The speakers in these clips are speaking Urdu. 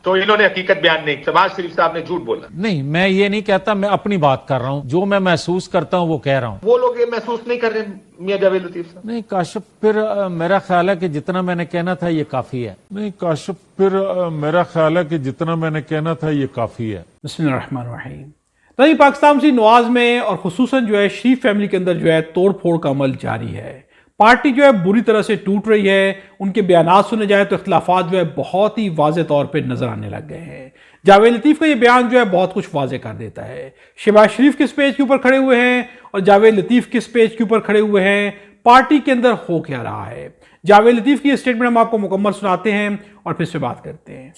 تو انہوں نے حقیقت بیان نہیں کی، شہباز شریف صاحب نے جھوٹ بولا. نہیں، میں یہ نہیں کہتا، میں اپنی بات کر رہا ہوں، جو میں محسوس کرتا ہوں وہ کہہ رہا ہوں. وہ لوگ یہ محسوس نہیں کر رہے میاں جاوید لطیف صاحب. نہیں کاشف، پھر میرا خیال ہے کہ جتنا میں نے کہنا تھا یہ کافی ہے. نہیں کاشف، پھر میرا خیال ہے کہ جتنا میں نے کہنا تھا یہ کافی ہے. بسم اللہ الرحمن الرحیم. نہیں، پاکستان مسلم نواز میں اور خصوصاً شریف فیملی کے اندر توڑ پھوڑ کا عمل جاری ہے. پارٹی بری طرح سے ٹوٹ رہی ہے. ان کے بیانات سنے جائے تو اختلافات بہت ہی واضح طور پہ نظر آنے لگ گئے ہیں. جاوید لطیف کا یہ بیان بہت کچھ واضح کر دیتا ہے. شہباز شریف کس پیج کے اوپر کھڑے ہوئے ہیں اور جاوید لطیف کس پیج کے اوپر کھڑے ہوئے ہیں، پارٹی کے اندر ہو کیا رہا ہے. جاوید لطیف کی اسٹیٹمنٹ ہم آپ کو مکمل سناتے ہیں اور پھر سے بات کرتے ہیں.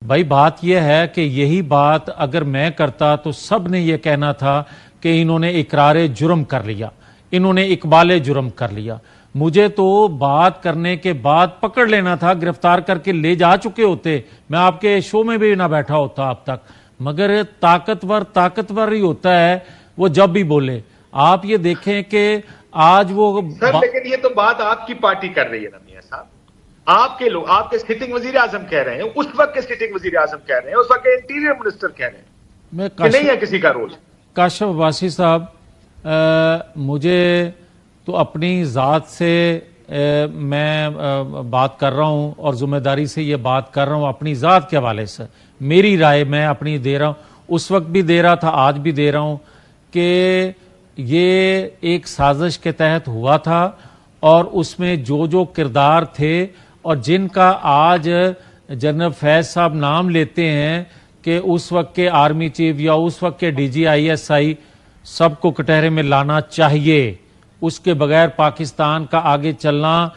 بھائی بات یہ ہے کہ یہی بات اگر میں کرتا تو سب نے یہ کہنا تھا کہ انہوں نے اقرار جرم کر لیا، انہوں نے اقبال جرم کر لیا. مجھے تو بات کرنے کے بعد پکڑ لینا تھا، گرفتار کر کے لے جا چکے ہوتے، میں آپ کے شو میں بھی نہ بیٹھا ہوتا اب تک. مگر طاقتور ہی ہوتا ہے وہ جب بھی بولے. آپ یہ دیکھیں کہ آج وہ سر لیکن یہ تو بات آپ کی پارٹی کر رہی ہے نا میاں صاحب. آپ کے لوگ، آپ کے سٹنگ وزیر اعظم کہہ رہے ہیں، اس وقت کے سٹنگ وزیر اعظم کہہ رہے ہیں، اس وقت کے انٹیریئر منسٹر کہہ رہے ہیں کہ نہیں ہے کسی کا رول. کاشف عباسی صاحب، مجھے تو اپنی ذات سے میں بات کر رہا ہوں اور ذمہ داری سے یہ بات کر رہا ہوں اپنی ذات کے حوالے سے. میری رائے میں اپنی دے رہا ہوں، اس وقت بھی دے رہا تھا، آج بھی دے رہا ہوں کہ یہ ایک سازش کے تحت ہوا تھا اور اس میں جو کردار تھے اور جن کا آج جنرل فیض صاحب نام لیتے ہیں کہ اس وقت کے آرمی چیف یا اس وقت کے ڈی جی ISI، سب کو کٹہرے میں لانا چاہیے. اس کے بغیر پاکستان کا آگے چلنا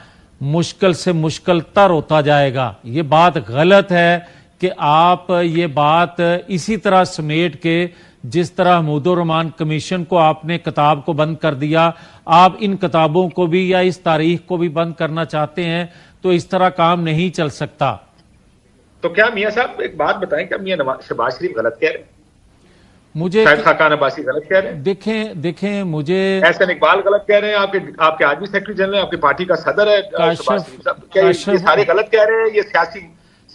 مشکل سے مشکل تر ہوتا جائے گا. یہ بات غلط ہے کہ آپ یہ بات اسی طرح سمیٹ کے جس طرح حمود الرحمان کمیشن کو آپ نے کتاب کو بند کر دیا، آپ ان کتابوں کو بھی یا اس تاریخ کو بھی بند کرنا چاہتے ہیں تو اس طرح کام نہیں چل سکتا. تو کیا میاں صاحب ایک بات بتائیں، کیا میاں شہباز شریف غلط کہہ رہے ہیں؟ مجھے شاہد خاقان عباسی غلط کہہ رہے ہیں؟ دیکھیں مجھے احسن اقبال غلط کہہ رہے ہیں، آپ کے آرمی سیکرٹری جنرل ہیں، آپ کی پارٹی کا صدر ہے شہباز شریف صاحب، کیا یہ سارے غلط کہہ رہے ہیں؟ یہ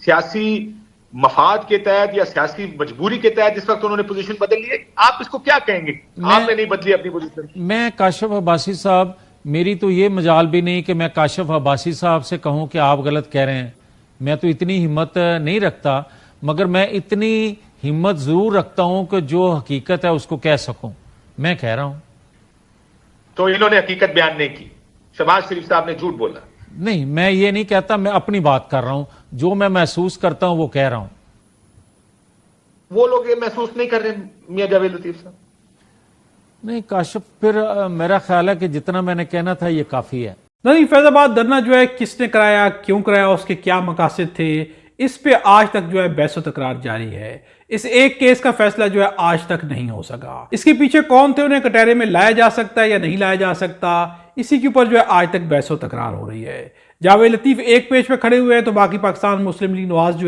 سیاسی مفاد کے تحت یا سیاسی مجبوری کے تحت اس وقت انہوں نے پوزیشن بدل لی ہے؟ آپ اس کو کیا کہیں گے؟ آپ نے نہیں بدلی اپنی پوزیشن. میں کاشف عباسی صاحب، میری تو یہ مجال بھی نہیں کہ میں کاشف عباسی صاحب سے کہوں کہ آپ غلط کہہ رہے ہیں. میں تو اتنی ہمت نہیں رکھتا، مگر میں اتنی ہمت ضرور رکھتا ہوں کہ جو حقیقت ہے اس کو کہہ سکوں. میں کہہ رہا ہوں. تو انہوں نے حقیقت بیان نہیں کی، شہباز شریف صاحب نے جھوٹ بولا. نہیں، میں یہ نہیں کہتا، میں اپنی بات کر رہا ہوں، جو میں محسوس کرتا ہوں وہ کہہ رہا ہوں. وہ لوگ یہ محسوس نہیں کر رہے میاں جاوید لطیف صاحب. نہیں کاشف، پھر میرا خیال ہے کہ جتنا میں نے کہنا تھا یہ کافی ہے. نہیں، فیض آباد دھرنا کس نے کرایا، کیوں کرایا، اس کے کیا مقاصد تھے، اس پہ آج تک بحث و تکرار جاری ہے. اس ایک کیس کا فیصلہ آج تک نہیں ہو سکا. اس کے پیچھے کون تھے، انہیں کٹہرے میں لایا جا سکتا ہے یا نہیں لایا جا سکتا، اسی کے اوپر آج تک بحث و تکرار ہو رہی ہے. جاوید لطیف ایک پیج پہ کھڑے ہوئے ہیں تو باقی پاکستان مسلم لیگ نواز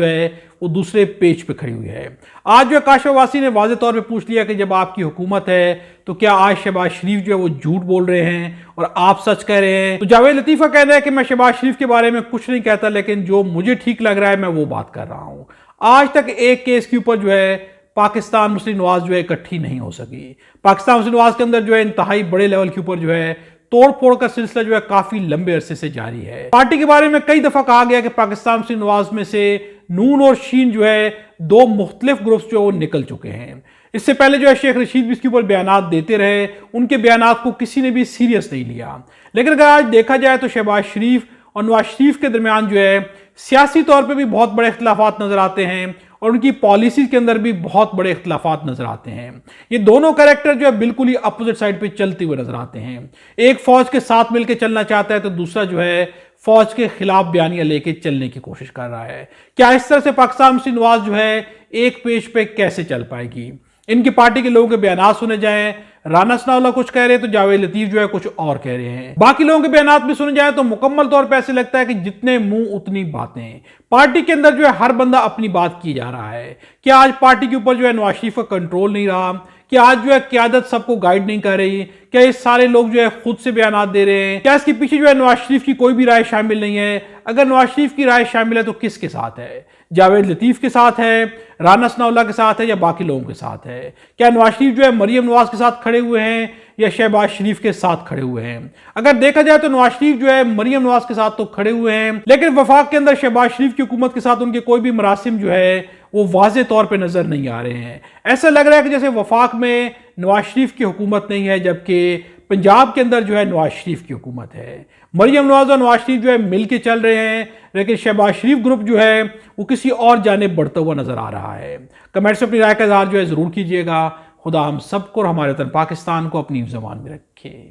وہ دوسرے پیج پہ کھڑی ہوئی ہے. آج کاشف عباسی نے واضح طور پہ پوچھ لیا کہ جب آپ کی حکومت ہے تو کیا آج شہباز شریف وہ جھوٹ بول رہے ہیں اور آپ سچ کہہ رہے ہیں. تو جاوید لطیف کا کہنا ہے کہ میں شہباز شریف کے بارے میں کچھ نہیں کہتا، لیکن جو مجھے ٹھیک لگ رہا ہے میں وہ بات کر رہا ہوں. آج تک ایک کیس کے اوپر پاکستان مسلم نواز اکٹھی نہیں ہو سکی. پاکستان مسلم نواز کے اندر انتہائی بڑے لیول کے اوپر توڑ پھوڑ کا سلسلہ کافی لمبے عرصے سے جاری ہے. پارٹی کے بارے میں کئی دفعہ کہا گیا کہ پاکستان مسلم نواز میں سے نون اور شین دو مختلف گروپس وہ نکل چکے ہیں. اس سے پہلے شیخ رشید بھی اس کے اوپر بیانات دیتے رہے، ان کے بیانات کو کسی نے بھی سیریس نہیں لیا. لیکن اگر آج دیکھا جائے تو شہباز شریف اور نواز شریف کے درمیان سیاسی طور پہ بھی بہت بڑے اختلافات نظر آتے ہیں اور ان کی پالیسیز کے اندر بھی بہت بڑے اختلافات نظر آتے ہیں. یہ دونوں کریکٹر بالکل ہی اپوزٹ سائڈ پہ چلتے ہوئے نظر آتے ہیں. ایک فوج کے ساتھ مل کے چلنا چاہتا ہے تو دوسرا فوج کے خلاف بیانیہ لے کے چلنے کی کوشش کر رہا ہے. کیا اس طرح سے پاکستان مسلم نواز ایک پیج پہ کیسے چل پائے گی؟ ان کی پارٹی کے لوگوں کے بیانات سنے جائیں، رانا ثناء اللہ کچھ کہہ رہے ہیں تو جاوید لطیف کچھ اور کہہ رہے ہیں. باقی لوگوں کے بیانات بھی سنے جائیں تو مکمل طور پہ ایسے لگتا ہے کہ جتنے منہ اتنی باتیں. پارٹی کے اندر ہر بندہ اپنی بات کی جا رہا ہے. کیا آج پارٹی کے اوپر نواز شریف کا کنٹرول نہیں رہا؟ کیا آج قیادت سب کو گائیڈ نہیں کر رہی؟ کیا یہ سارے لوگ خود سے بیانات دے رہے ہیں؟ کیا اس کے پیچھے نواز شریف کی کوئی بھی رائے شامل نہیں ہے؟ اگر نواز شریف کی رائے شامل ہے تو کس کے ساتھ ہے؟ جاوید لطیف کے ساتھ ہے، رانا ثناءاللہ کے ساتھ ہے یا باقی لوگوں کے ساتھ ہے؟ کیا نواز شریف جو ہے مریم نواز کے ساتھ کھڑے ہوئے ہیں یا شہباز شریف کے ساتھ کھڑے ہوئے ہیں؟ اگر دیکھا جائے تو نواز شریف جو ہے مریم نواز کے ساتھ تو کھڑے ہوئے ہیں، لیکن وفاق کے اندر شہباز شریف کی حکومت کے ساتھ ان کے کوئی بھی مراسم جو ہے وہ واضح طور پہ نظر نہیں آ رہے ہیں۔ ایسا لگ رہا ہے کہ جیسے وفاق میں نواز شریف کی حکومت نہیں ہے، جبکہ پنجاب کے اندر جو ہے نواز شریف کی حکومت ہے۔ مریم نواز اور نواز شریف جو ہے مل کے چل رہے ہیں، لیکن شہباز شریف گروپ جو ہے وہ کسی اور جانب بڑھتا ہوا نظر آ رہا ہے۔ کمنٹس میں اپنی رائے کا اظہار جو ہے ضرور کیجیے گا۔ خدا ہم سب کو اور ہمارے وطن پاکستان کو اپنی زبان میں رکھے۔